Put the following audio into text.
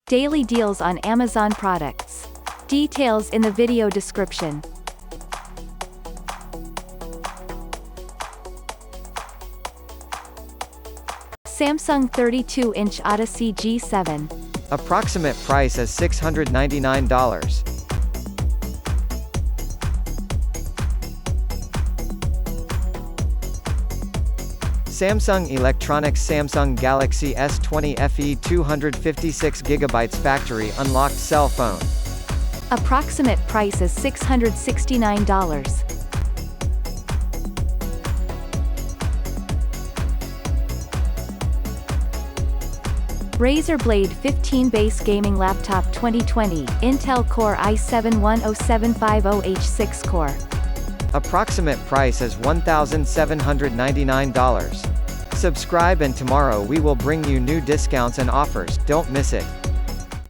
Daily deals on Amazon products. Details in the video description. Samsung 32-inch Odyssey G7. Approximate price is $699. Samsung Electronics Samsung Galaxy S20 FE 256GB factory unlocked cell phone. Approximate price is $669. Razer Blade 15 base gaming laptop 2020, Intel Core i7-10750H6 core. Approximate price is $1,799. Subscribe and tomorrow we will bring you new discounts and offers, don't miss it.